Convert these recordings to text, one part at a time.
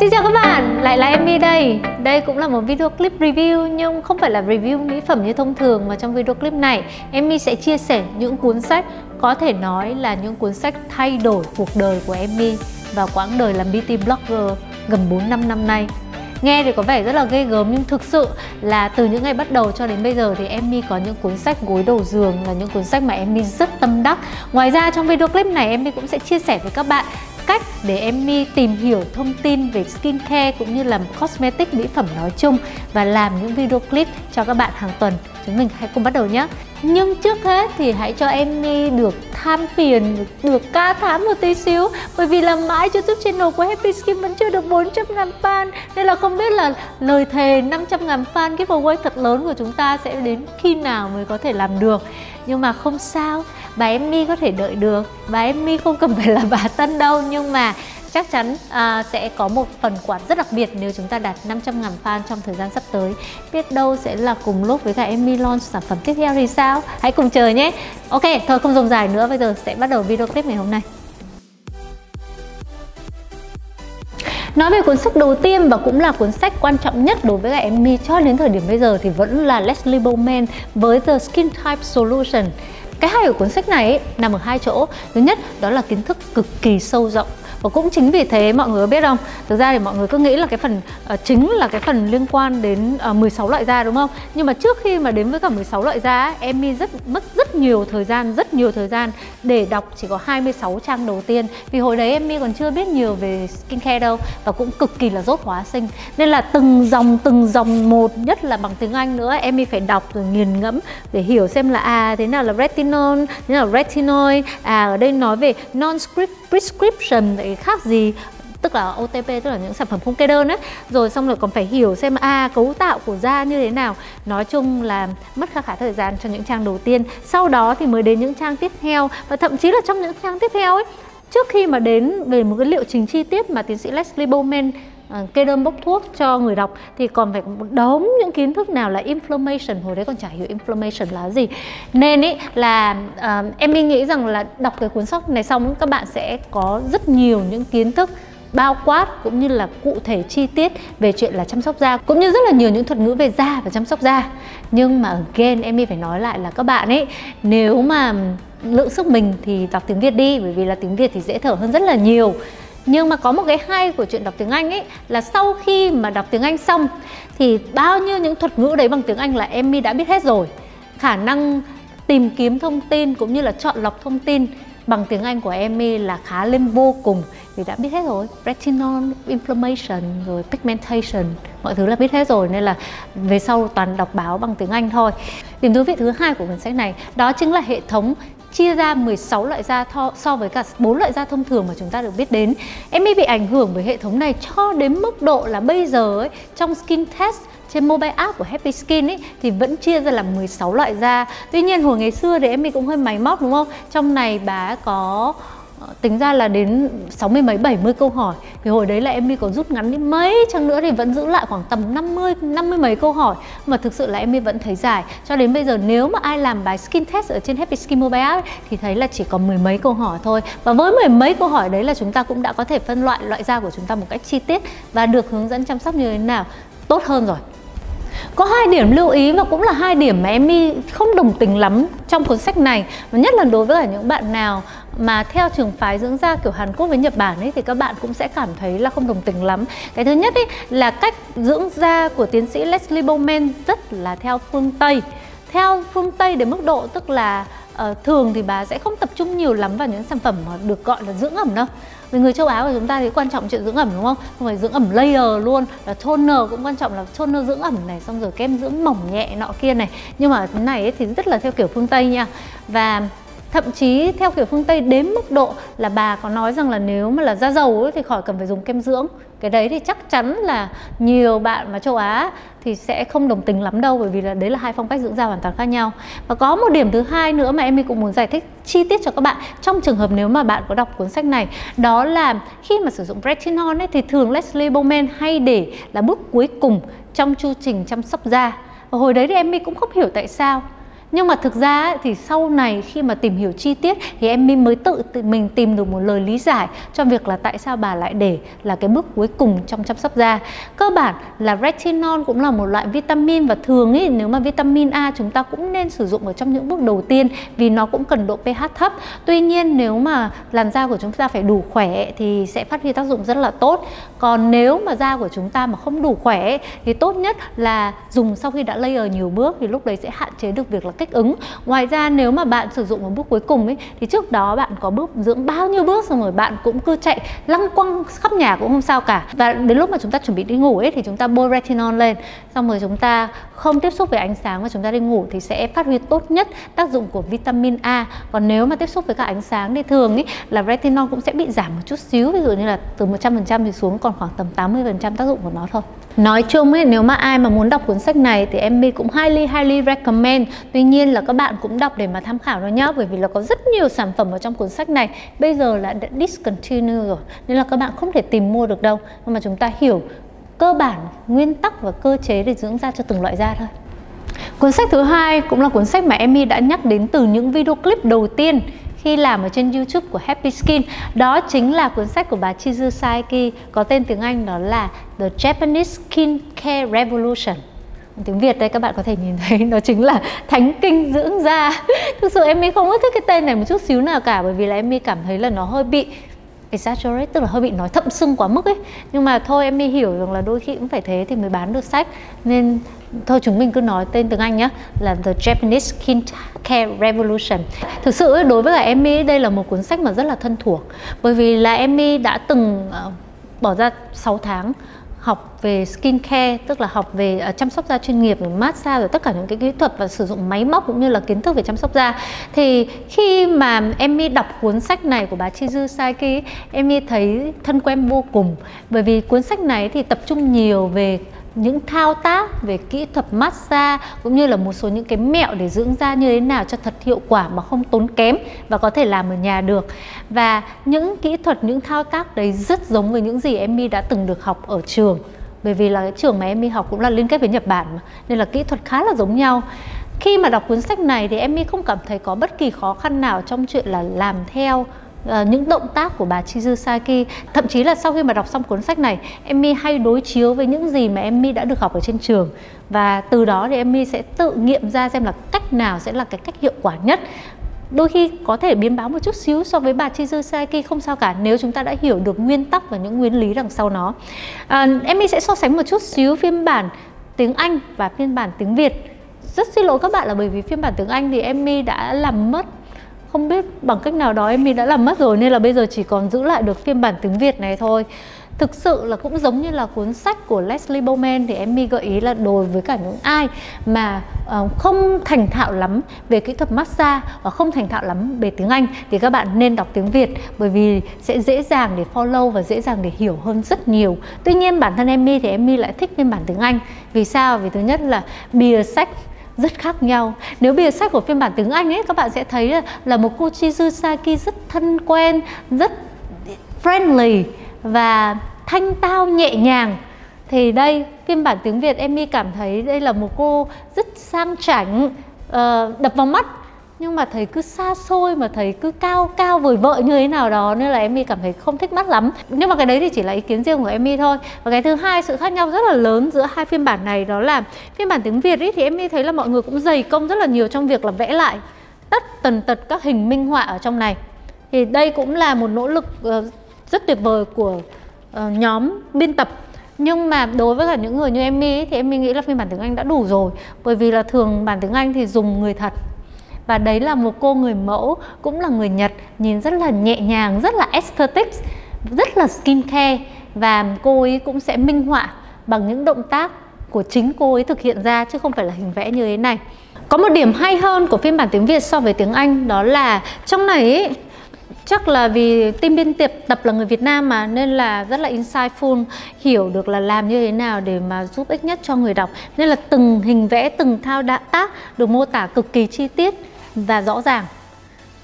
Xin chào các bạn, lại là Emmy đây. Đây cũng là một video clip review nhưng không phải là review mỹ phẩm như thông thường, mà trong video clip này Emmy sẽ chia sẻ những cuốn sách có thể nói là những cuốn sách thay đổi cuộc đời của Emmy vào quãng đời làm beauty blogger gần 4-5 năm nay. Nghe thì có vẻ rất là ghê gớm nhưng thực sự là từ những ngày bắt đầu cho đến bây giờ thì Emmy có những cuốn sách gối đầu giường, là những cuốn sách mà Emmy rất tâm đắc. Ngoài ra trong video clip này Emmy cũng sẽ chia sẻ với các bạn cách để Emmy tìm hiểu thông tin về skincare cũng như là cosmetic mỹ phẩm nói chung và làm những video clip cho các bạn hàng tuần. Chúng mình hãy cùng bắt đầu nhé. Nhưng trước hết thì hãy cho Emmy được than phiền, được ca thán một tí xíu. Bởi vì là mãi YouTube channel của Happy Skin vẫn chưa được 400.000 fan. Nên là không biết là lời thề 500.000 fan giveaway thật lớn của chúng ta sẽ đến khi nào mới có thể làm được. Nhưng mà không sao, bà Emmy có thể đợi được. Bà Emmy không cần phải là bà Tân đâu. Nhưng mà chắc chắn sẽ có một phần quà rất đặc biệt nếu chúng ta đạt 500.000 fan trong thời gian sắp tới. Biết đâu sẽ là cùng lúc với cả Emmy launch sản phẩm tiếp theo thì sao? Hãy cùng chờ nhé. Ok, thôi không dòng dài nữa, bây giờ sẽ bắt đầu video clip ngày hôm nay. Nói về cuốn sách đầu tiên và cũng là cuốn sách quan trọng nhất đối với cả Emmy cho đến thời điểm bây giờ thì vẫn là Leslie Bowman với The Skin Type Solution. Cái hay của cuốn sách này nằm ở hai chỗ. Thứ nhất đó là kiến thức cực kỳ sâu rộng. Và cũng chính vì thế mọi người có biết không, thực ra thì mọi người cứ nghĩ là cái phần chính là cái phần liên quan đến 16 loại da đúng không? Nhưng mà trước khi mà đến với cả 16 loại da, Emmy mất rất nhiều thời gian để đọc chỉ có 26 trang đầu tiên. Vì hồi đấy Emmy còn chưa biết nhiều về skincare đâu và cũng cực kỳ là dốt hóa sinh. Nên là từng dòng một, nhất là bằng tiếng Anh nữa, Emmy phải đọc rồi nghiền ngẫm để hiểu xem là thế nào là retinol, thế nào là retinoid, ở đây nói về non-prescription khác gì, tức là OTP, tức là những sản phẩm không kê đơn ấy. Rồi xong rồi còn phải hiểu xem cấu tạo của da như thế nào. Nói chung là mất khá thời gian cho những trang đầu tiên. Sau đó thì mới đến những trang tiếp theo. Và thậm chí là trong những trang tiếp theo ấy, trước khi mà đến về một cái liệu trình chi tiết mà tiến sĩ Leslie Bowman kê đơn bốc thuốc cho người đọc thì còn phải một đống những kiến thức nào là inflammation. Hồi đấy còn chả hiểu inflammation là gì. Nên ý là Emmy nghĩ rằng là đọc cái cuốn sách này xong các bạn sẽ có rất nhiều những kiến thức bao quát cũng như là cụ thể chi tiết về chuyện là chăm sóc da, cũng như rất là nhiều những thuật ngữ về da và chăm sóc da. Nhưng mà again Emmy phải nói lại là các bạn ấy, nếu mà lượng sức mình thì đọc tiếng Việt đi, bởi vì là tiếng Việt thì dễ thở hơn rất là nhiều. Nhưng mà có một cái hay của chuyện đọc tiếng Anh ấy là sau khi mà đọc tiếng Anh xong thì bao nhiêu những thuật ngữ đấy bằng tiếng Anh là Emmy đã biết hết rồi. Khả năng tìm kiếm thông tin cũng như là chọn lọc thông tin bằng tiếng Anh của Emmy là khá lên vô cùng, vì đã biết hết rồi. Retinol, inflammation, rồi pigmentation, mọi thứ là biết hết rồi. Nên là về sau toàn đọc báo bằng tiếng Anh thôi. Điểm thú vị thứ hai của cuốn sách này đó chính là hệ thống chia ra 16 loại da so với cả 4 loại da thông thường mà chúng ta được biết đến. Emmy bị ảnh hưởng bởi hệ thống này cho đến mức độ là bây giờ ấy, trong Skin Test trên mobile app của Happy Skin ấy, thì vẫn chia ra là 16 loại da. Tuy nhiên hồi ngày xưa thì Emmy cũng hơi máy móc đúng không? Trong này bà có tính ra là đến 60 mấy 70 câu hỏi. Thì hồi đấy là Emmy có rút ngắn đi mấy chăng nữa thì vẫn giữ lại khoảng tầm 50 mấy câu hỏi. Mà thực sự là Emmy vẫn thấy dài. Cho đến bây giờ nếu mà ai làm bài Skin Test ở trên Happy Skin mobile app ấy, thì thấy là chỉ có 10 mấy câu hỏi thôi. Và với 10 mấy câu hỏi đấy là chúng ta cũng đã có thể phân loại da của chúng ta một cách chi tiết và được hướng dẫn chăm sóc như thế nào tốt hơn rồi. Có hai điểm lưu ý và cũng là hai điểm mà Emmy không đồng tình lắm trong cuốn sách này. Và nhất là đối với cả những bạn nào mà theo trường phái dưỡng da kiểu Hàn Quốc với Nhật Bản ấy, thì các bạn cũng sẽ cảm thấy là không đồng tình lắm. Cái thứ nhất ấy là cách dưỡng da của tiến sĩ Leslie Bowman rất là theo phương Tây. Theo phương Tây đến mức độ tức là thường thì bà sẽ không tập trung nhiều lắm vào những sản phẩm mà được gọi là dưỡng ẩm đâu. Vì người châu Á của chúng ta thì quan trọng chuyện dưỡng ẩm đúng không? Không phải dưỡng ẩm layer luôn, là toner cũng quan trọng, là toner dưỡng ẩm này, xong rồi kem dưỡng mỏng nhẹ nọ kia này. Nhưng mà cái này ấy thì rất là theo kiểu phương Tây nha. Và thậm chí theo kiểu phương Tây đến mức độ là bà có nói rằng là nếu mà là da dầu ấy, thì khỏi cần phải dùng kem dưỡng. Cái đấy thì chắc chắn là nhiều bạn mà châu Á thì sẽ không đồng tình lắm đâu, bởi vì là đấy là hai phong cách dưỡng da hoàn toàn khác nhau. Và có một điểm thứ hai nữa mà Emmy cũng muốn giải thích chi tiết cho các bạn trong trường hợp nếu mà bạn có đọc cuốn sách này, đó là khi mà sử dụng retinol ấy, thì thường Leslie Bowman hay để là bước cuối cùng trong chu trình chăm sóc da. Và hồi đấy thì Emmy cũng không hiểu tại sao. Nhưng mà thực ra ấy, thì sau này khi mà tìm hiểu chi tiết thì em mới tự mình tìm được một lời lý giải cho việc là tại sao bà lại để là cái bước cuối cùng trong chăm sóc da. Cơ bản là retinol cũng là một loại vitamin, và thường ý, nếu mà vitamin A chúng ta cũng nên sử dụng ở trong những bước đầu tiên vì nó cũng cần độ pH thấp. Tuy nhiên nếu mà làn da của chúng ta phải đủ khỏe thì sẽ phát huy tác dụng rất là tốt. Còn nếu mà da của chúng ta mà không đủ khỏe thì tốt nhất là dùng sau khi đã layer nhiều bước, thì lúc đấy sẽ hạn chế được việc là kích ứng. Ngoài ra nếu mà bạn sử dụng một bước cuối cùng ấy, thì trước đó bạn có bước dưỡng bao nhiêu bước xong rồi bạn cũng cứ chạy lăng quăng khắp nhà cũng không sao cả. Và đến lúc mà chúng ta chuẩn bị đi ngủ ấy, thì chúng ta bôi retinol lên, xong rồi chúng ta không tiếp xúc với ánh sáng và chúng ta đi ngủ thì sẽ phát huy tốt nhất tác dụng của vitamin A. Còn nếu mà tiếp xúc với cả ánh sáng thì thường ý, là retinol cũng sẽ bị giảm một chút xíu, ví dụ như là từ 100% thì xuống còn khoảng tầm 80% tác dụng của nó thôi. Nói chung ấy, nếu mà ai mà muốn đọc cuốn sách này thì em cũng highly recommend. Tuy nhiên là các bạn cũng đọc để mà tham khảo thôi nhá, bởi vì là có rất nhiều sản phẩm ở trong cuốn sách này bây giờ là đã discontinue rồi, nên là các bạn không thể tìm mua được đâu. Nhưng mà chúng ta hiểu cơ bản, nguyên tắc và cơ chế để dưỡng da cho từng loại da thôi. Cuốn sách thứ hai cũng là cuốn sách mà Emmy đã nhắc đến từ những video clip đầu tiên khi làm ở trên YouTube của Happy Skin. Đó chính là cuốn sách của bà Chizu Saeki, có tên tiếng Anh đó là The Japanese Skin Care Revolution. Tiếng Việt đây các bạn có thể nhìn thấy nó chính là Thánh kinh dưỡng da. Thực sự Emmy không có thích cái tên này một chút xíu nào cả, bởi vì là Emmy cảm thấy là nó hơi bị exaggerate, tức là hơi bị nói thậm sưng quá mức ấy. Nhưng mà thôi Emmy hiểu rằng là đôi khi cũng phải thế thì mới bán được sách, nên thôi chúng mình cứ nói tên tiếng Anh nhé, là The Japanese Skin Care Revolution. Thực sự đối với cả Emmy đây là một cuốn sách mà rất là thân thuộc, bởi vì là Emmy đã từng bỏ ra 6 tháng học về skin care, tức là học về chăm sóc da chuyên nghiệp, massage, rồi tất cả những cái kỹ thuật và sử dụng máy móc cũng như là kiến thức về chăm sóc da. Thì khi mà Emmy đọc cuốn sách này của bà Chizu Saeki, Emmy thấy thân quen vô cùng, bởi vì cuốn sách này thì tập trung nhiều về những thao tác về kỹ thuật massage cũng như là một số những cái mẹo để dưỡng da như thế nào cho thật hiệu quả mà không tốn kém và có thể làm ở nhà được. Và những kỹ thuật, những thao tác đấy rất giống với những gì Emmy đã từng được học ở trường, bởi vì là cái trường mà Emmy học cũng là liên kết với Nhật Bản mà, nên là kỹ thuật khá là giống nhau. Khi mà đọc cuốn sách này thì Emmy không cảm thấy có bất kỳ khó khăn nào trong chuyện là làm theo những động tác của bà Chizu Saeki. Thậm chí là sau khi mà đọc xong cuốn sách này, Emmy hay đối chiếu với những gì mà Emmy đã được học ở trên trường, và từ đó thì Emmy sẽ tự nghiệm ra xem là cách nào sẽ là cái cách hiệu quả nhất. Đôi khi có thể biến báo một chút xíu so với bà Chizu Saeki, không sao cả nếu chúng ta đã hiểu được nguyên tắc và những nguyên lý đằng sau nó. Emmy sẽ so sánh một chút xíu phiên bản tiếng Anh và phiên bản tiếng Việt. Rất xin lỗi các bạn là bởi vì phiên bản tiếng Anh thì Emmy đã làm mất, không biết bằng cách nào đó Emmy đã làm mất rồi, nên là bây giờ chỉ còn giữ lại được phiên bản tiếng Việt này thôi. Thực sự là cũng giống như là cuốn sách của Leslie Bowman thì Emmy gợi ý là đối với cả những ai mà không thành thạo lắm về kỹ thuật massage và không thành thạo lắm về tiếng Anh thì các bạn nên đọc tiếng Việt, bởi vì sẽ dễ dàng để follow và dễ dàng để hiểu hơn rất nhiều. Tuy nhiên bản thân Emmy thì Emmy lại thích phiên bản tiếng Anh. Vì sao? Vì thứ nhất là bìa sách rất khác nhau. Nếu bìa sách của phiên bản tiếng Anh ấy, các bạn sẽ thấy là một cô Chizu Saeki rất thân quen, rất friendly và thanh tao nhẹ nhàng. Thì đây, phiên bản tiếng Việt Emmy cảm thấy đây là một cô rất sang chảnh, đập vào mắt, nhưng mà thấy cứ xa xôi, mà thấy cứ cao cao vời vợi như thế nào đó, nên là Emmy cảm thấy không thích mắt lắm. Nhưng mà cái đấy thì chỉ là ý kiến riêng của Emmy thôi. Và cái thứ hai, sự khác nhau rất là lớn giữa hai phiên bản này đó là phiên bản tiếng Việt ấy, thì Emmy thấy là mọi người cũng dày công rất là nhiều trong việc là vẽ lại tất tần tật các hình minh họa ở trong này. Thì đây cũng là một nỗ lực rất tuyệt vời của nhóm biên tập. Nhưng mà đối với cả những người như Emmy ấy, thì Emmy nghĩ là phiên bản tiếng Anh đã đủ rồi, bởi vì là thường bản tiếng Anh thì dùng người thật. Và đấy là một cô người mẫu, cũng là người Nhật, nhìn rất là nhẹ nhàng, rất là aesthetics, rất là skincare. Và cô ấy cũng sẽ minh họa bằng những động tác của chính cô ấy thực hiện ra, chứ không phải là hình vẽ như thế này. Có một điểm hay hơn của phiên bản tiếng Việt so với tiếng Anh, đó là trong này ấy, chắc là vì team biên tập là người Việt Nam mà, nên là rất là insightful, hiểu được là làm như thế nào để mà giúp ích nhất cho người đọc. Nên là từng hình vẽ, từng thao tác được mô tả cực kỳ chi tiết và rõ ràng.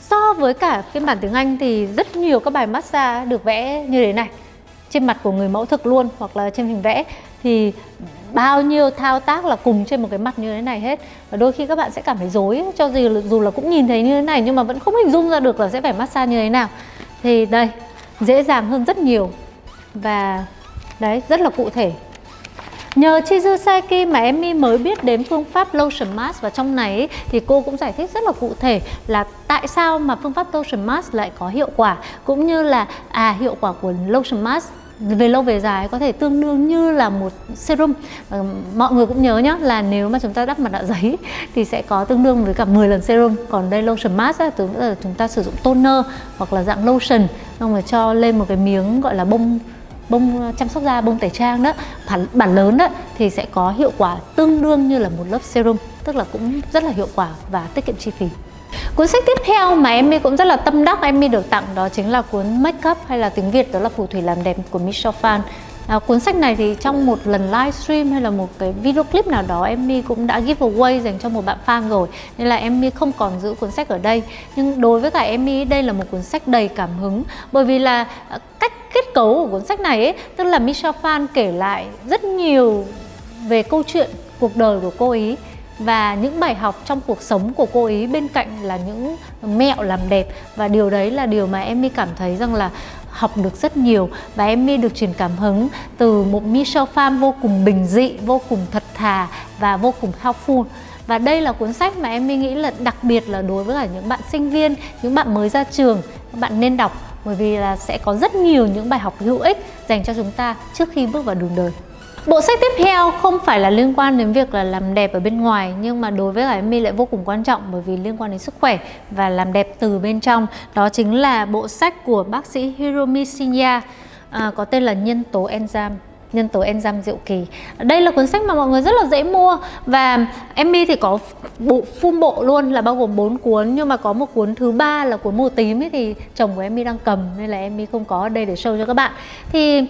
So với cả phiên bản tiếng Anh thì rất nhiều các bài massage được vẽ như thế này, trên mặt của người mẫu thực luôn, hoặc là trên hình vẽ. thì bao nhiêu thao tác là cùng trên một cái mặt như thế này hết. Và đôi khi các bạn sẽ cảm thấy rối, cho dù là cũng nhìn thấy như thế này nhưng mà vẫn không hình dung ra được là sẽ phải massage như thế nào. Thì đây, dễ dàng hơn rất nhiều. Và đấy, rất là cụ thể. Nhờ Chizu Saiki mà Emmy mới biết đến phương pháp lotion mask, và trong này ấy, thì cô cũng giải thích rất là cụ thể là tại sao mà phương pháp lotion mask lại có hiệu quả, cũng như là hiệu quả của lotion mask về lâu về dài có thể tương đương như là một serum. Mọi người cũng nhớ nhé, là nếu mà chúng ta đắp mặt nạ giấy thì sẽ có tương đương với cả 10 lần serum. Còn đây lotion mask là chúng ta sử dụng toner hoặc là dạng lotion, xong rồi cho lên một cái miếng gọi là bông chăm sóc da, bông tẩy trang đó, bản lớn đó, thì sẽ có hiệu quả tương đương như là một lớp serum, tức là cũng rất là hiệu quả và tiết kiệm chi phí. Cuốn sách tiếp theo mà Emmy cũng rất là tâm đắc Emmy được tặng đó chính là cuốn Make Up, hay là tiếng Việt đó là Phù thủy làm đẹp của Michelle Phan. Cuốn sách này thì trong một lần livestream hay là một cái video clip nào đó Emmy cũng đã giveaway dành cho một bạn fan rồi, nên là Emmy không còn giữ cuốn sách ở đây. Nhưng đối với cả Emmy, đây là một cuốn sách đầy cảm hứng, bởi vì là cách kết cấu của cuốn sách này ấy, tức là Michelle Phan kể lại rất nhiều về câu chuyện cuộc đời của cô ấy và những bài học trong cuộc sống của cô ấy, bên cạnh là những mẹo làm đẹp. Và điều đấy là điều mà Emmy cảm thấy rằng là học được rất nhiều, và Emmy được truyền cảm hứng từ một Michelle Phan vô cùng bình dị, vô cùng thật thà và vô cùng helpful. Và đây là cuốn sách mà Emmy nghĩ là đặc biệt là đối với cả những bạn sinh viên, những bạn mới ra trường, các bạn nên đọc, bởi vì là sẽ có rất nhiều những bài học hữu ích dành cho chúng ta trước khi bước vào đường đời. Bộ sách tiếp theo không phải là liên quan đến việc là làm đẹp ở bên ngoài, nhưng mà đối với cả Emmy lại vô cùng quan trọng, bởi vì liên quan đến sức khỏe và làm đẹp từ bên trong. Đó chính là bộ sách của bác sĩ Hiromi Shinya, có tên là Nhân tố enzyme diệu kỳ. Đây là cuốn sách mà mọi người rất là dễ mua, và Emmy thì có bộ full bộ luôn, là bao gồm 4 cuốn, nhưng mà có một cuốn thứ 3 là cuốn màu tím ấy, thì chồng của Emmy đang cầm nên là Emmy không có ở đây để show cho các bạn. Thì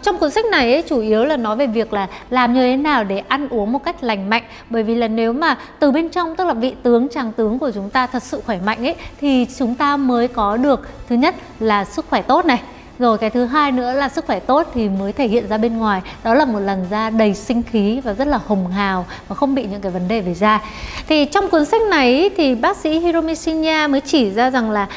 trong cuốn sách này ấy, chủ yếu là nói về việc là làm như thế nào để ăn uống một cách lành mạnh, bởi vì là nếu mà từ bên trong, tức là vị tướng tràng tướng của chúng ta thật sự khỏe mạnh ấy, thì chúng ta mới có được, thứ nhất là sức khỏe tốt này, rồi cái thứ hai nữa là sức khỏe tốt thì mới thể hiện ra bên ngoài, đó là một làn da đầy sinh khí và rất là hồng hào và không bị những cái vấn đề về da. Thì trong cuốn sách này thì bác sĩ Hiromi Shinya mới chỉ ra rằng là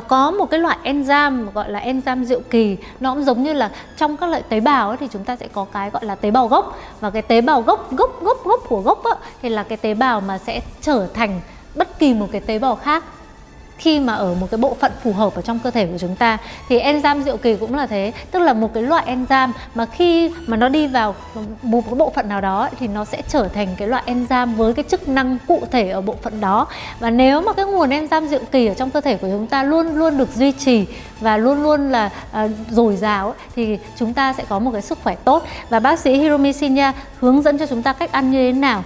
có một cái loại enzyme gọi là enzyme diệu kỳ. Nó cũng giống như là trong các loại tế bào ấy, thì chúng ta sẽ có cái gọi là tế bào gốc, và cái tế bào gốc của gốc ấy, thì là cái tế bào mà sẽ trở thành bất kỳ một cái tế bào khác khi mà ở một cái bộ phận phù hợp ở trong cơ thể của chúng ta. Thì enzyme diệu kỳ cũng là thế, tức là một cái loại enzyme mà khi mà nó đi vào một cái bộ phận nào đó thì nó sẽ trở thành cái loại enzyme với cái chức năng cụ thể ở bộ phận đó. Và nếu mà cái nguồn enzyme diệu kỳ ở trong cơ thể của chúng ta luôn luôn được duy trì và luôn luôn là dồi dào thì chúng ta sẽ có một cái sức khỏe tốt. Và bác sĩ Hiromi Shinya hướng dẫn cho chúng ta cách ăn như thế nào,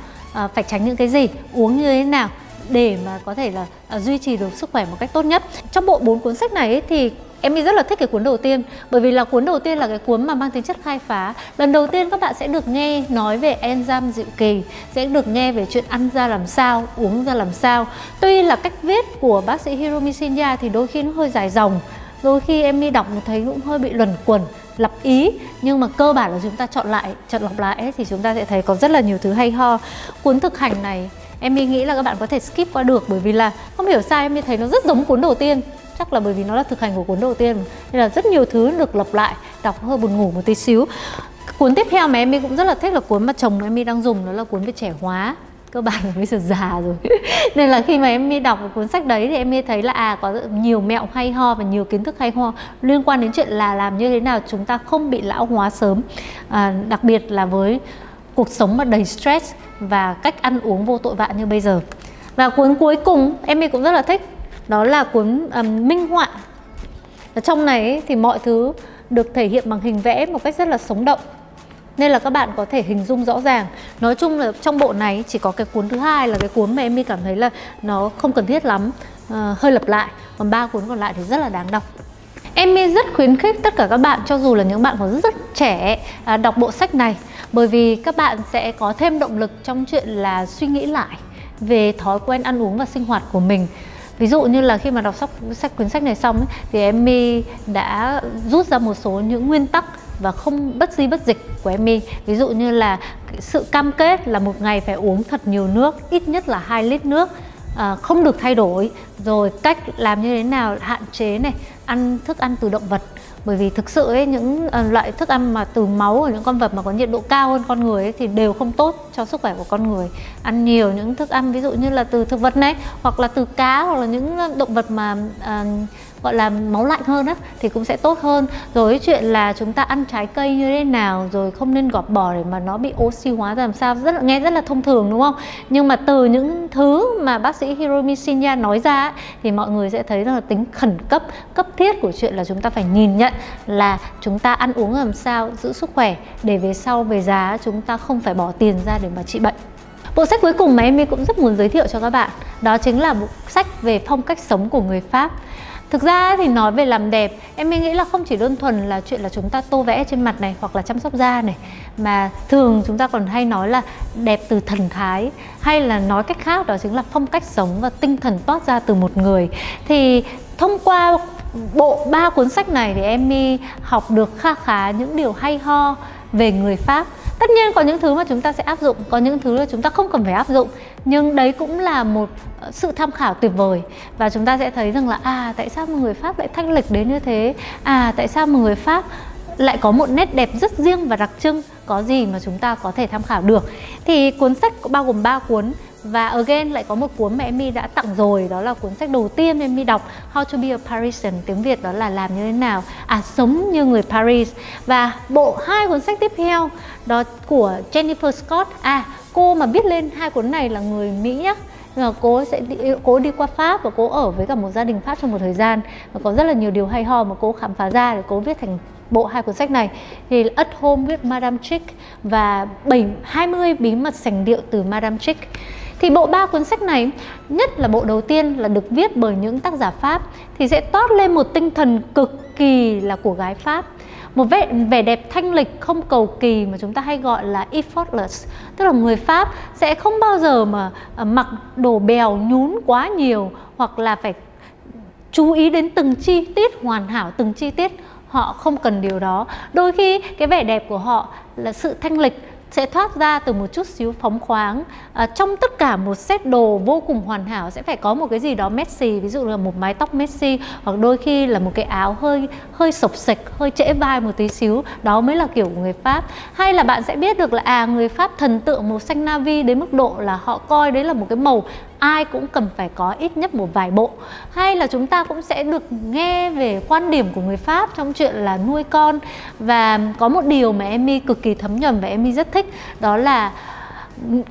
phải tránh những cái gì, uống như thế nào để mà có thể là duy trì được sức khỏe một cách tốt nhất. Trong bộ 4 cuốn sách này ấy, thì Emmy rất là thích cái cuốn đầu tiên, bởi vì là cuốn đầu tiên là cái cuốn mà mang tính chất khai phá. Lần đầu tiên các bạn sẽ được nghe nói về enzyme diệu kỳ, sẽ được nghe về chuyện ăn ra làm sao, uống ra làm sao. Tuy là cách viết của bác sĩ Hiromi Shinya thì đôi khi nó hơi dài dòng, đôi khi Emmy đọc thấy cũng hơi bị luẩn quẩn, lặp ý, nhưng mà cơ bản là chúng ta chọn lọc lại ấy, thì chúng ta sẽ thấy có rất là nhiều thứ hay ho. Cuốn thực hành này Emmy nghĩ là các bạn có thể skip qua được, bởi vì là không hiểu sao Emmy thấy nó rất giống cuốn đầu tiên. Chắc là bởi vì nó là thực hành của cuốn đầu tiên, nên là rất nhiều thứ được lặp lại, đọc hơi buồn ngủ một tí xíu. Cuốn tiếp theo mà Emmy cũng rất là thích là cuốn mà chồng Emmy đang dùng, đó là cuốn về trẻ hóa. Cơ bản là bây giờ già rồi nên là khi mà Emmy đọc cuốn sách đấy thì Emmy thấy là có nhiều mẹo hay ho và nhiều kiến thức hay ho liên quan đến chuyện là làm như thế nào chúng ta không bị lão hóa sớm, đặc biệt là với cuộc sống mà đầy stress và cách ăn uống vô tội vạ như bây giờ. Và cuốn cuối cùng Emmy cũng rất là thích, đó là cuốn minh họa. Ở trong này ấy, thì mọi thứ được thể hiện bằng hình vẽ một cách rất là sống động, nên là các bạn có thể hình dung rõ ràng. Nói chung là trong bộ này chỉ có cái cuốn thứ hai là cái cuốn mà Emmy cảm thấy là nó không cần thiết lắm, hơi lặp lại, còn 3 cuốn còn lại thì rất là đáng đọc. Emmy rất khuyến khích tất cả các bạn, cho dù là những bạn còn rất trẻ, đọc bộ sách này, bởi vì các bạn sẽ có thêm động lực trong chuyện là suy nghĩ lại về thói quen ăn uống và sinh hoạt của mình. Ví dụ như là khi mà đọc cuốn sách này xong ấy, thì Emmy đã rút ra một số những nguyên tắc và không bất di bất dịch của Amy. Ví dụ như là sự cam kết là một ngày phải uống thật nhiều nước, ít nhất là 2 lít nước, không được thay đổi, rồi cách làm như thế nào hạn chế này, ăn thức ăn từ động vật. Bởi vì thực sự ấy, những loại thức ăn mà từ máu của những con vật mà có nhiệt độ cao hơn con người ấy, thì đều không tốt cho sức khỏe của con người. Ăn nhiều những thức ăn ví dụ như là từ thực vật này, hoặc là từ cá, hoặc là những động vật mà gọi là máu lạnh hơn á, thì cũng sẽ tốt hơn. Rồi cái chuyện là chúng ta ăn trái cây như thế nào, rồi không nên gọt bỏ để mà nó bị oxy hóa ra làm sao, nghe rất là thông thường đúng không? Nhưng mà từ những thứ mà bác sĩ Hiromi Shinya nói ra ấy, thì mọi người sẽ thấy rằng là tính khẩn cấp, cấp thiết của chuyện là chúng ta phải nhìn nhận là chúng ta ăn uống làm sao giữ sức khỏe, để về sau về già chúng ta không phải bỏ tiền ra để mà trị bệnh. Bộ sách cuối cùng mà Amy cũng rất muốn giới thiệu cho các bạn, đó chính là bộ sách về phong cách sống của người Pháp. Thực ra thì nói về làm đẹp, em nghĩ là không chỉ đơn thuần là chuyện là chúng ta tô vẽ trên mặt này hoặc là chăm sóc da này, mà thường chúng ta còn hay nói là đẹp từ thần thái, hay là nói cách khác đó chính là phong cách sống và tinh thần toát ra từ một người. Thì thông qua bộ 3 cuốn sách này thì Amy học được kha khá những điều hay ho về người Pháp. Tất nhiên có những thứ mà chúng ta sẽ áp dụng, có những thứ là chúng ta không cần phải áp dụng, nhưng đấy cũng là một sự tham khảo tuyệt vời. Và chúng ta sẽ thấy rằng là tại sao một người Pháp lại thanh lịch đến như thế, tại sao một người Pháp lại có một nét đẹp rất riêng và đặc trưng, có gì mà chúng ta có thể tham khảo được. Thì cuốn sách bao gồm 3 cuốn. Và again lại có một cuốn mà Amy đã tặng rồi, đó là cuốn sách đầu tiên Amy đọc, How to be a Parisian, tiếng Việt đó là làm như thế nào, sống như người Paris. Và bộ 2 cuốn sách tiếp theo đó của Jennifer Scott. Cô mà viết lên 2 cuốn này là người Mỹ nhá. Cô đi qua Pháp và cô ở với cả một gia đình Pháp trong một thời gian, và có rất là nhiều điều hay ho mà cô khám phá ra để cô viết thành bộ 2 cuốn sách này. Thì At Home with Madame Chic và 20 bí mật sành điệu từ Madame Chic. Thì bộ 3 cuốn sách này, nhất là bộ đầu tiên là được viết bởi những tác giả Pháp, thì sẽ toát lên một tinh thần cực kỳ là của gái Pháp. Một vẻ đẹp thanh lịch không cầu kỳ mà chúng ta hay gọi là effortless. Tức là người Pháp sẽ không bao giờ mà mặc đồ bèo nhún quá nhiều, hoặc là phải chú ý đến từng chi tiết hoàn hảo, từng chi tiết. Họ không cần điều đó. Đôi khi cái vẻ đẹp của họ là sự thanh lịch sẽ thoát ra từ một chút xíu phóng khoáng. Trong tất cả một set đồ vô cùng hoàn hảo sẽ phải có một cái gì đó messy, ví dụ là một mái tóc messy, hoặc đôi khi là một cái áo hơi xộc xệch, hơi trễ vai một tí xíu. Đó mới là kiểu của người Pháp. Hay là bạn sẽ biết được là người Pháp thần tượng màu xanh navy đến mức độ là họ coi đấy là một cái màu ai cũng cần phải có ít nhất một vài bộ. Hay là chúng ta cũng sẽ được nghe về quan điểm của người Pháp trong chuyện là nuôi con. Và có một điều mà Amy cực kỳ thấm nhuần và Amy rất thích, đó là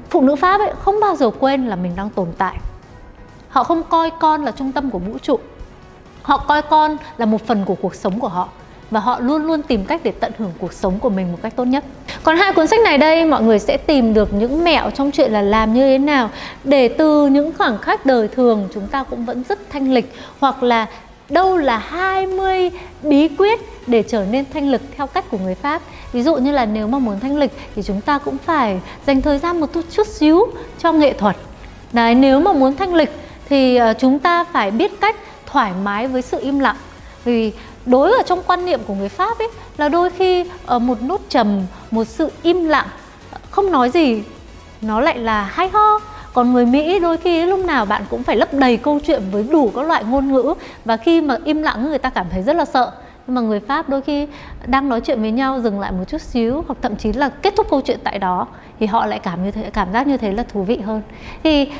phụ nữ Pháp ấy không bao giờ quên là mình đang tồn tại. Họ không coi con là trung tâm của vũ trụ, họ coi con là một phần của cuộc sống của họ, và họ luôn luôn tìm cách để tận hưởng cuộc sống của mình một cách tốt nhất. Còn 2 cuốn sách này đây, mọi người sẽ tìm được những mẹo trong chuyện là làm như thế nào để từ những khoảng khắc đời thường chúng ta cũng vẫn rất thanh lịch, hoặc là đâu là 20 bí quyết để trở nên thanh lịch theo cách của người Pháp. Ví dụ như là nếu mà muốn thanh lịch thì chúng ta cũng phải dành thời gian một chút xíu cho nghệ thuật. Đấy, nếu mà muốn thanh lịch thì chúng ta phải biết cách thoải mái với sự im lặng. Vì đối ở trong quan niệm của người Pháp ấy, là đôi khi một nốt trầm, một sự im lặng không nói gì nó lại là hay ho. Còn người Mỹ đôi khi lúc nào bạn cũng phải lấp đầy câu chuyện với đủ các loại ngôn ngữ, và khi mà im lặng người ta cảm thấy rất là sợ. Nhưng mà người Pháp đôi khi đang nói chuyện với nhau dừng lại một chút xíu, hoặc thậm chí là kết thúc câu chuyện tại đó, thì họ lại cảm giác như thế là thú vị hơn. Thì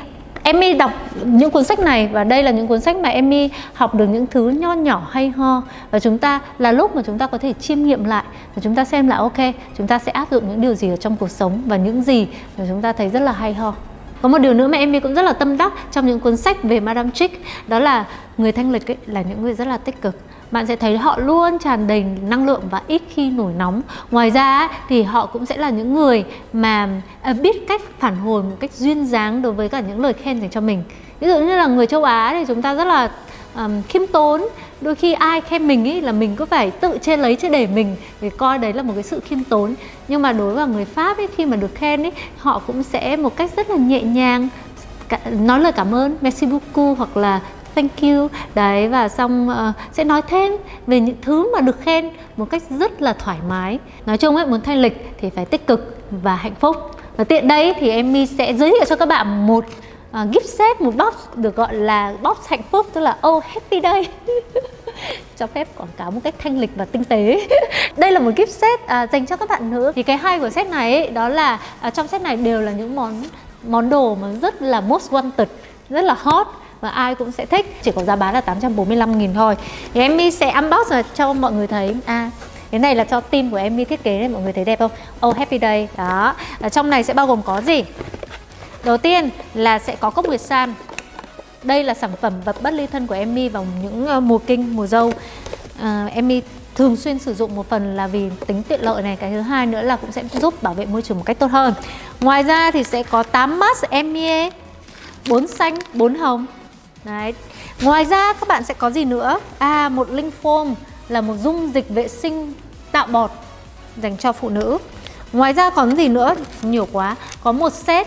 Amy đọc những cuốn sách này, và đây là những cuốn sách mà Amy học được những thứ nho nhỏ hay ho, và chúng ta là lúc mà chúng ta có thể chiêm nghiệm lại và chúng ta xem là ok, chúng ta sẽ áp dụng những điều gì ở trong cuộc sống và những gì mà chúng ta thấy rất là hay ho. Có một điều nữa mà Amy cũng rất là tâm đắc trong những cuốn sách về Madame Chic, đó là người thanh lịch ấy, là những người rất là tích cực. Bạn sẽ thấy họ luôn tràn đầy năng lượng và ít khi nổi nóng. Ngoài ra thì họ cũng sẽ là những người mà biết cách phản hồi một cách duyên dáng đối với cả những lời khen dành cho mình. Ví dụ như là người châu Á thì chúng ta rất là khiêm tốn. Đôi khi ai khen mình ý là mình cứ phải tự chê lấy chê để mình, vì coi đấy là một cái sự khiêm tốn. Nhưng mà đối với người Pháp ấy, khi mà được khen ấy, họ cũng sẽ một cách rất là nhẹ nhàng nói lời cảm ơn, merci beaucoup, hoặc là thank you đấy, và xong sẽ nói thêm về những thứ mà được khen một cách rất là thoải mái. Nói chung ấy, muốn thanh lịch thì phải tích cực và hạnh phúc. Và tiện đây thì Emmy sẽ giới thiệu cho các bạn một gift set, một box được gọi là box hạnh phúc, tức là Oh Happy Day. Cho phép quảng cáo một cách thanh lịch và tinh tế. Đây là một gift set dành cho các bạn nữ. Thì cái hay của set này ấy, đó là trong set này đều là những món đồ mà rất là most wanted, rất là hot và ai cũng sẽ thích. Chỉ có giá bán là 845.000 thôi. Thì Emmy sẽ unbox và cho mọi người thấy. Cái này là cho team của Emmy thiết kế đấy, mọi người thấy đẹp không? Oh Happy Day. Đó. Ở trong này sẽ bao gồm có gì? Đầu tiên là sẽ có cốc nguyệt san. Đây là sản phẩm vật bất ly thân của Emmy vào những mùa kinh, mùa dâu. Emmy thường xuyên sử dụng, một phần là vì tính tiện lợi này, cái thứ hai nữa là cũng sẽ giúp bảo vệ môi trường một cách tốt hơn. Ngoài ra thì sẽ có 8 mask Emmy, 4 xanh, 4 hồng. Đấy. Ngoài ra các bạn sẽ có gì nữa? Một Link Foam là một dung dịch vệ sinh tạo bọt dành cho phụ nữ. Ngoài ra còn gì nữa? Nhiều quá. Có một set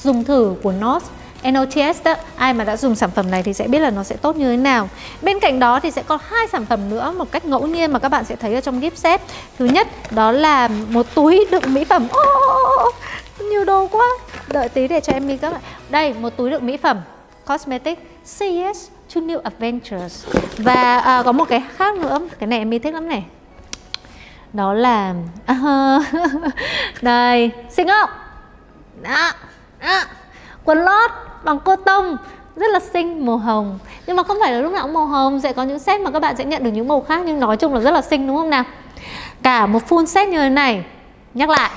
dùng thử của NOS NOTS đó. Ai mà đã dùng sản phẩm này thì sẽ biết là nó sẽ tốt như thế nào. Bên cạnh đó thì sẽ có 2 sản phẩm nữa một cách ngẫu nhiên mà các bạn sẽ thấy ở trong gift set. Thứ nhất đó là một túi đựng mỹ phẩm. Nhiều đồ quá. Đợi tí để cho Emmy các bạn. Đây, một túi đựng mỹ phẩm Cosmetic Say Yes to New Adventures. Và có một cái khác nữa, cái này Emmy thích lắm này. Đó là đây, xinh không? Đó. Quần lót bằng cô tông rất là xinh, màu hồng. Nhưng mà không phải là lúc nào cũng màu hồng, sẽ có những set mà các bạn sẽ nhận được những màu khác, nhưng nói chung là rất là xinh, đúng không nào? Cả một full set như thế này, nhắc lại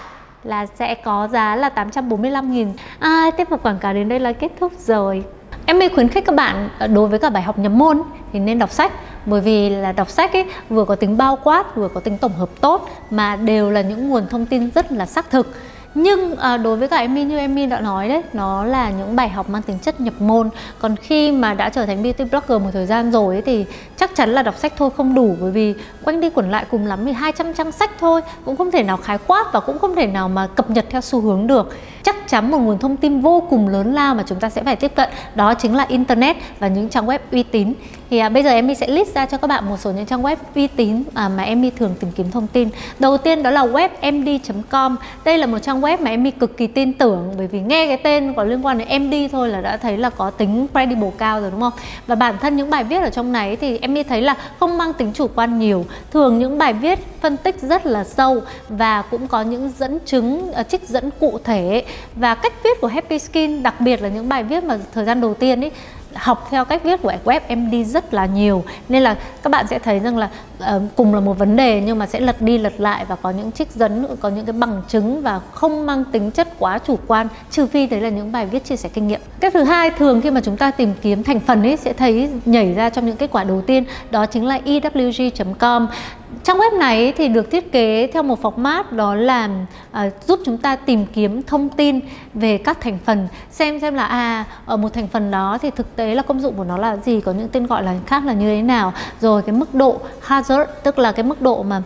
là sẽ có giá là 845.000. Tiếp mục quảng cáo đến đây là kết thúc rồi. Emmy khuyến khích các bạn đối với cả bài học nhập môn thì nên đọc sách. Bởi vì là đọc sách ấy, vừa có tính bao quát, vừa có tính tổng hợp tốt, mà đều là những nguồn thông tin rất là xác thực. Nhưng đối với cả Emmy, như Emmy đã nói đấy, nó là những bài học mang tính chất nhập môn. Còn khi mà đã trở thành beauty blogger một thời gian rồi ấy, thì chắc chắn là đọc sách thôi không đủ. Bởi vì quanh đi quẩn lại cùng lắm thì 200 trang sách thôi, cũng không thể nào khái quát và cũng không thể nào mà cập nhật theo xu hướng được. Chắc chắn một nguồn thông tin vô cùng lớn lao mà chúng ta sẽ phải tiếp cận, đó chính là Internet và những trang web uy tín. Thì bây giờ Emmy sẽ list ra cho các bạn một số những trang web uy tín mà Emmy thường tìm kiếm thông tin. Đầu tiên đó là webmd.com. Đây là một trang web mà Emmy cực kỳ tin tưởng, bởi vì nghe cái tên có liên quan đến MD thôi là đã thấy là có tính credible cao rồi, đúng không? Và bản thân những bài viết ở trong này thì Emmy thấy là không mang tính chủ quan nhiều. Thường những bài viết phân tích rất là sâu và cũng có những dẫn chứng, trích dẫn cụ thể. Và cách viết của Happy Skin, đặc biệt là những bài viết mà thời gian đầu tiên ấy, học theo cách viết của WebMD rất là nhiều. Nên là các bạn sẽ thấy rằng là cùng là một vấn đề nhưng mà sẽ lật đi lật lại và có những trích dẫn, có những cái bằng chứng và không mang tính chất quá chủ quan, trừ phi đấy là những bài viết chia sẻ kinh nghiệm. Cái thứ hai, thường khi mà chúng ta tìm kiếm thành phần ấy sẽ thấy nhảy ra trong những kết quả đầu tiên, đó chính là ewg.com. Trang web này thì được thiết kế theo một format đó là giúp chúng ta tìm kiếm thông tin về các thành phần, xem là ở một thành phần đó thì thực tế là công dụng của nó là gì, có những tên gọi là khác là như thế nào, rồi cái mức độ hazard, tức là cái mức độ mà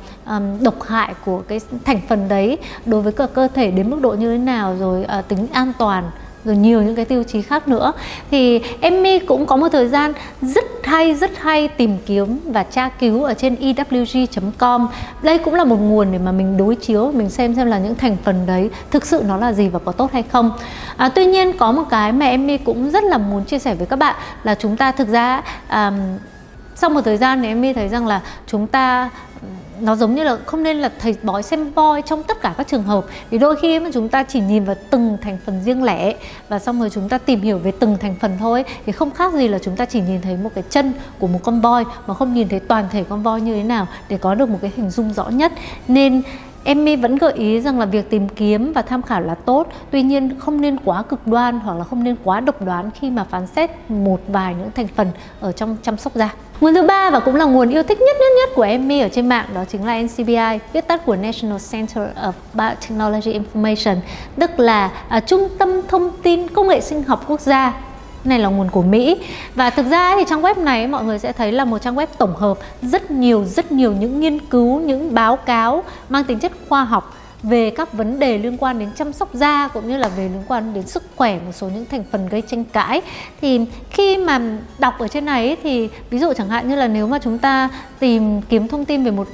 độc hại của cái thành phần đấy đối với cơ thể đến mức độ như thế nào, rồi tính an toàn, rồi nhiều những cái tiêu chí khác nữa. Thì Emmy cũng có một thời gian rất hay tìm kiếm và tra cứu ở trên ewg.com. Đây cũng là một nguồn để mà mình đối chiếu, mình xem là những thành phần đấy thực sự nó là gì và có tốt hay không. Tuy nhiên có một cái mà Emmy cũng rất là muốn chia sẻ với các bạn là chúng ta thực ra sau một thời gian thì Emmy thấy rằng là chúng ta nó giống như là không nên là thầy bói xem voi trong tất cả các trường hợp. Vì đôi khi mà chúng ta chỉ nhìn vào từng thành phần riêng lẻ và xong rồi chúng ta tìm hiểu về từng thành phần thôi, thì không khác gì là chúng ta chỉ nhìn thấy một cái chân của một con voi mà không nhìn thấy toàn thể con voi như thế nào để có được một cái hình dung rõ nhất. Nên Emmy vẫn gợi ý rằng là việc tìm kiếm và tham khảo là tốt, tuy nhiên không nên quá cực đoan hoặc là không nên quá độc đoán khi mà phán xét một vài những thành phần ở trong chăm sóc da. Nguồn thứ ba và cũng là nguồn yêu thích nhất của Emmy ở trên mạng, đó chính là NCBI, viết tắt của National Center of Biotechnology Information, tức là Trung tâm Thông tin Công nghệ Sinh học Quốc gia. Này là nguồn của Mỹ. Và thực ra thì trang web này mọi người sẽ thấy là một trang web tổng hợp rất nhiều những nghiên cứu, những báo cáo mang tính chất khoa học về các vấn đề liên quan đến chăm sóc da cũng như là về liên quan đến sức khỏe, một số những thành phần gây tranh cãi. Thì khi mà đọc ở trên này ấy, thì ví dụ chẳng hạn như là nếu mà chúng ta tìm kiếm thông tin về một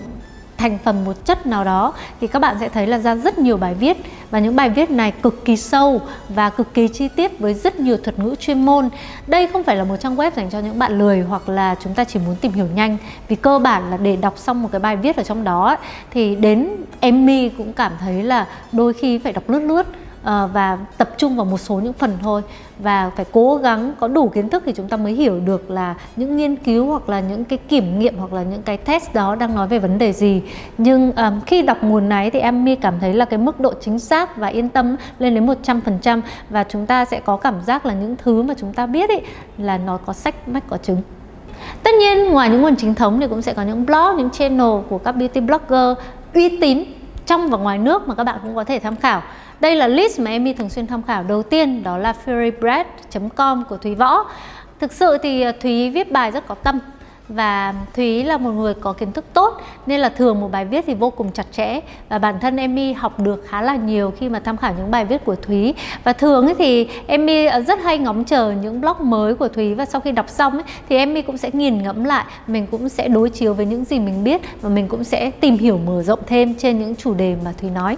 thành phần, một chất nào đó thì các bạn sẽ thấy là ra rất nhiều bài viết, và những bài viết này cực kỳ sâu và cực kỳ chi tiết với rất nhiều thuật ngữ chuyên môn. Đây không phải là một trang web dành cho những bạn lười hoặc là chúng ta chỉ muốn tìm hiểu nhanh, vì cơ bản là để đọc xong một cái bài viết ở trong đó ấy, thì đến Emmy cũng cảm thấy là đôi khi phải đọc lướt lướt và tập trung vào một số những phần thôi, và phải cố gắng có đủ kiến thức thì chúng ta mới hiểu được là những nghiên cứu hoặc là những cái kiểm nghiệm hoặc là những cái test đó đang nói về vấn đề gì. Nhưng khi đọc nguồn này thì Emmy cảm thấy là cái mức độ chính xác và yên tâm lên đến 100%, và chúng ta sẽ có cảm giác là những thứ mà chúng ta biết ấy là nó có sách mách có chứng. Tất nhiên ngoài những nguồn chính thống thì cũng sẽ có những blog, những channel của các beauty blogger uy tín trong và ngoài nước mà các bạn cũng có thể tham khảo. Đây là list mà Emmy thường xuyên tham khảo. Đầu tiên đó là furybread.com của Thúy Võ. Thực sự thì Thúy viết bài rất có tâm, và Thúy là một người có kiến thức tốt nên là thường một bài viết thì vô cùng chặt chẽ, và bản thân Emmy học được khá là nhiều khi mà tham khảo những bài viết của Thúy. Và thường ấy thì Emmy rất hay ngóng chờ những blog mới của Thúy, và sau khi đọc xong ấy, thì Emmy cũng sẽ nghiền ngẫm lại, mình cũng sẽ đối chiếu với những gì mình biết và mình cũng sẽ tìm hiểu mở rộng thêm trên những chủ đề mà Thúy nói.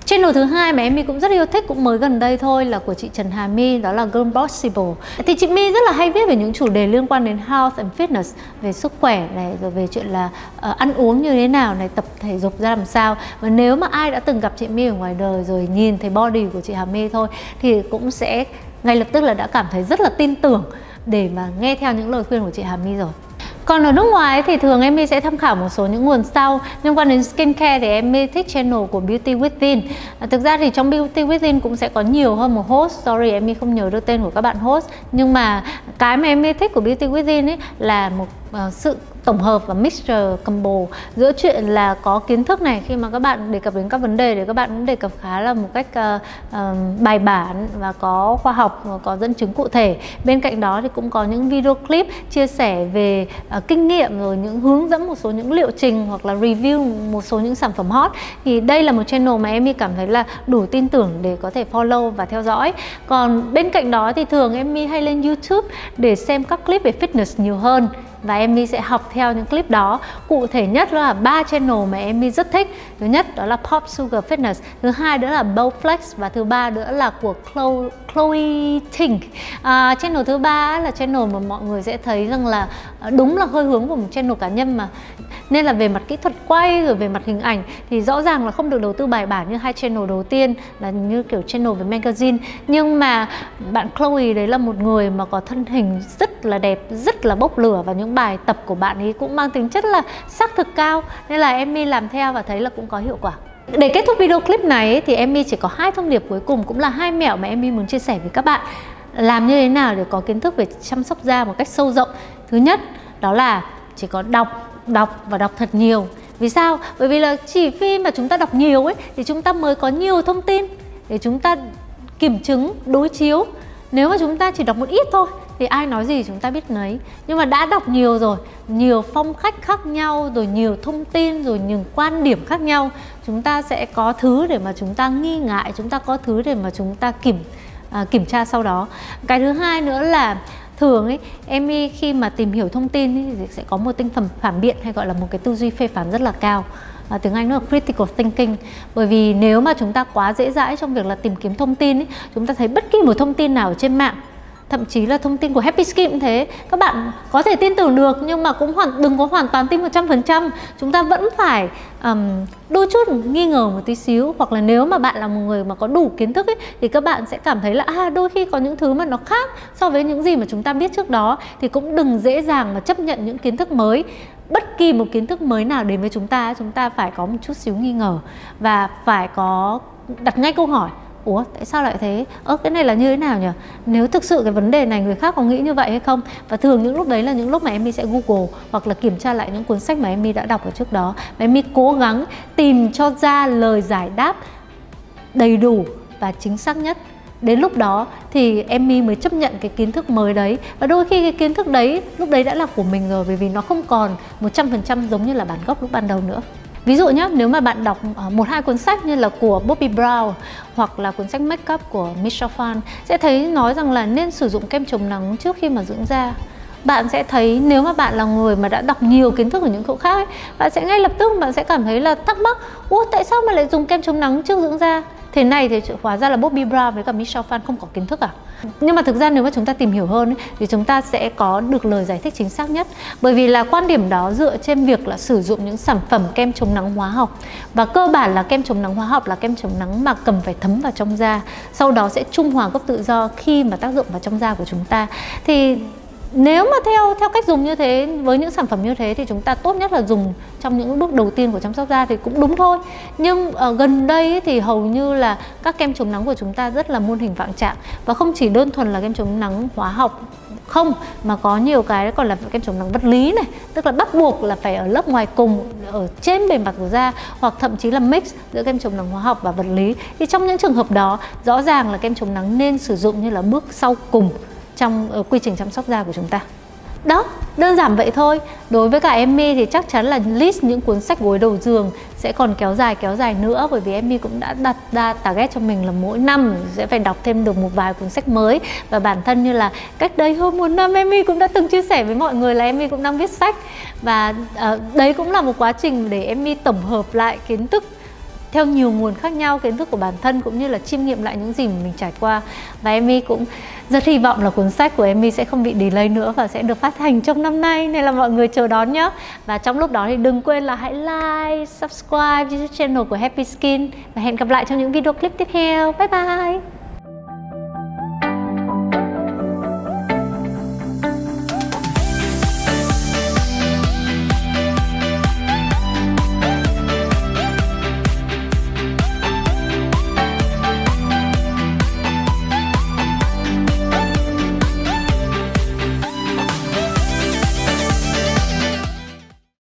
Channel thứ hai mà Emmy cũng rất yêu thích, cũng mới gần đây thôi, là của chị Trần Hà My, đó là Girlbossable. Thì chị My rất là hay viết về những chủ đề liên quan đến health and fitness, về sức khỏe này, rồi về chuyện là ăn uống như thế nào này, tập thể dục ra làm sao. Và nếu mà ai đã từng gặp chị My ở ngoài đời rồi nhìn thấy body của chị Hà My thôi thì cũng sẽ ngay lập tức là đã cảm thấy rất là tin tưởng để mà nghe theo những lời khuyên của chị Hà My rồi. Còn ở nước ngoài thì thường Emmy sẽ tham khảo một số những nguồn sau. Liên quan đến skincare thì Emmy thích channel của Beauty Within. Thực ra thì trong Beauty Within cũng sẽ có nhiều hơn một host. Sorry, Emmy không nhớ được tên của các bạn host. Nhưng mà cái mà Emmy thích của Beauty Within ấy là một sự tổng hợp và mixture combo giữa chuyện là có kiến thức này, khi mà các bạn đề cập đến các vấn đề để các bạn cũng đề cập khá là một cách bài bản và có khoa học và có dẫn chứng cụ thể. Bên cạnh đó thì cũng có những video clip chia sẻ về kinh nghiệm, rồi những hướng dẫn một số những liệu trình hoặc là review một số những sản phẩm hot. Thì đây là một channel mà Emmy cảm thấy là đủ tin tưởng để có thể follow và theo dõi. Còn bên cạnh đó thì thường Emmy hay lên YouTube để xem các clip về fitness nhiều hơn, và Emmy sẽ học theo những clip đó. Cụ thể nhất là 3 channel mà Emmy rất thích. Thứ nhất đó là Pop Sugar Fitness, thứ hai đó là Bowflex, và thứ ba nữa là của Chloe Ting. Channel thứ ba là channel mà mọi người sẽ thấy rằng là đúng là hơi hướng của một channel cá nhân mà, nên là về mặt kỹ thuật quay rồi về mặt hình ảnh thì rõ ràng là không được đầu tư bài bản như hai channel đầu tiên là như kiểu channel về magazine. Nhưng mà bạn Chloe đấy là một người mà có thân hình rất là đẹp, rất là bốc lửa, và những bài tập của bạn ấy cũng mang tính chất là xác thực cao, nên là Emmy làm theo và thấy là cũng có hiệu quả. Để kết thúc video clip này thì Emmy chỉ có 2 thông điệp cuối cùng, cũng là 2 mẹo mà Emmy muốn chia sẻ với các bạn làm như thế nào để có kiến thức về chăm sóc da một cách sâu rộng. Thứ nhất đó là chỉ có đọc và đọc thật nhiều. Vì sao? Bởi vì là chỉ khi mà chúng ta đọc nhiều ấy thì chúng ta mới có nhiều thông tin để chúng ta kiểm chứng, đối chiếu. Nếu mà chúng ta chỉ đọc một ít thôi thì ai nói gì chúng ta biết nấy. Nhưng mà đã đọc nhiều rồi, nhiều phong cách khác nhau, rồi nhiều thông tin, rồi nhiều quan điểm khác nhau, chúng ta sẽ có thứ để mà chúng ta nghi ngại, chúng ta có thứ để mà chúng ta kiểm tra sau đó. Cái thứ hai nữa là thường ấy, Emmy khi mà tìm hiểu thông tin ấy, thì sẽ có một tinh thần phản biện, hay gọi là một cái tư duy phê phán rất là cao. Tiếng Anh nó là critical thinking. Bởi vì nếu mà chúng ta quá dễ dãi trong việc là tìm kiếm thông tin ấy, chúng ta thấy bất kỳ một thông tin nào ở trên mạng, thậm chí là thông tin của Happy Skin cũng thế, các bạn có thể tin tưởng được nhưng mà cũng đừng có hoàn toàn tin 100%. Chúng ta vẫn phải đôi chút nghi ngờ một tí xíu, hoặc là nếu mà bạn là một người mà có đủ kiến thức ấy, thì các bạn sẽ cảm thấy là đôi khi có những thứ mà nó khác so với những gì mà chúng ta biết trước đó, thì cũng đừng dễ dàng mà chấp nhận những kiến thức mới. Bất kỳ một kiến thức mới nào đến với chúng ta phải có một chút xíu nghi ngờ và phải có đặt ngay câu hỏi: ủa tại sao lại thế? Cái này là như thế nào nhỉ? Nếu thực sự cái vấn đề này người khác có nghĩ như vậy hay không? Và thường những lúc đấy là những lúc mà Emmy sẽ Google hoặc là kiểm tra lại những cuốn sách mà Emmy đã đọc ở trước đó. Và Emmy cố gắng tìm cho ra lời giải đáp đầy đủ và chính xác nhất. Đến lúc đó thì Emmy mới chấp nhận cái kiến thức mới đấy. Và đôi khi cái kiến thức đấy lúc đấy đã là của mình rồi, bởi vì nó không còn 100% giống như là bản gốc lúc ban đầu nữa. Ví dụ nhé, nếu mà bạn đọc một hai cuốn sách như là của Bobbi Brown hoặc là cuốn sách Make Up của Michelle Phan, sẽ thấy nói rằng là nên sử dụng kem chống nắng trước khi mà dưỡng da. Bạn sẽ thấy nếu mà bạn là người mà đã đọc nhiều kiến thức ở những chỗ khác ấy, bạn sẽ ngay lập tức bạn sẽ cảm thấy là thắc mắc, ủa tại sao mà lại dùng kem chống nắng trước dưỡng da? Thế này thì hóa ra là Bobbi Brown với cả Michelle Phan không có kiến thức à? Nhưng mà thực ra nếu mà chúng ta tìm hiểu hơn ấy, thì chúng ta sẽ có được lời giải thích chính xác nhất. Bởi vì là quan điểm đó dựa trên việc là sử dụng những sản phẩm kem chống nắng hóa học. Và cơ bản là kem chống nắng hóa học là kem chống nắng mà cần phải thấm vào trong da, sau đó sẽ trung hòa gốc tự do khi mà tác dụng vào trong da của chúng ta. Thì nếu mà theo cách dùng như thế, với những sản phẩm như thế thì chúng ta tốt nhất là dùng trong những bước đầu tiên của chăm sóc da thì cũng đúng thôi. Nhưng gần đây thì hầu như là các kem chống nắng của chúng ta rất là muôn hình vạn trạng. Và không chỉ đơn thuần là kem chống nắng hóa học không, mà có nhiều cái còn là kem chống nắng vật lý này, tức là bắt buộc là phải ở lớp ngoài cùng, ở trên bề mặt của da, hoặc thậm chí là mix giữa kem chống nắng hóa học và vật lý. Thì trong những trường hợp đó, rõ ràng là kem chống nắng nên sử dụng như là bước sau cùng trong quy trình chăm sóc da của chúng ta. Đó, đơn giản vậy thôi. Đối với cả Emmy thì chắc chắn là list những cuốn sách gối đầu giường sẽ còn kéo dài nữa, bởi vì Emmy cũng đã đặt ra target cho mình là mỗi năm sẽ phải đọc thêm được một vài cuốn sách mới. Và bản thân như là cách đây hơn một năm Emmy cũng đã từng chia sẻ với mọi người là Emmy cũng đang viết sách. Và đấy cũng là một quá trình để Emmy tổng hợp lại kiến thức theo nhiều nguồn khác nhau, kiến thức của bản thân cũng như là chiêm nghiệm lại những gì mà mình trải qua. Và Emmy cũng rất hy vọng là cuốn sách của Emmy sẽ không bị delay nữa và sẽ được phát hành trong năm nay, nên là mọi người chờ đón nhé. Và trong lúc đó thì đừng quên là hãy like, subscribe YouTube channel của Happy Skin và hẹn gặp lại trong những video clip tiếp theo. Bye bye.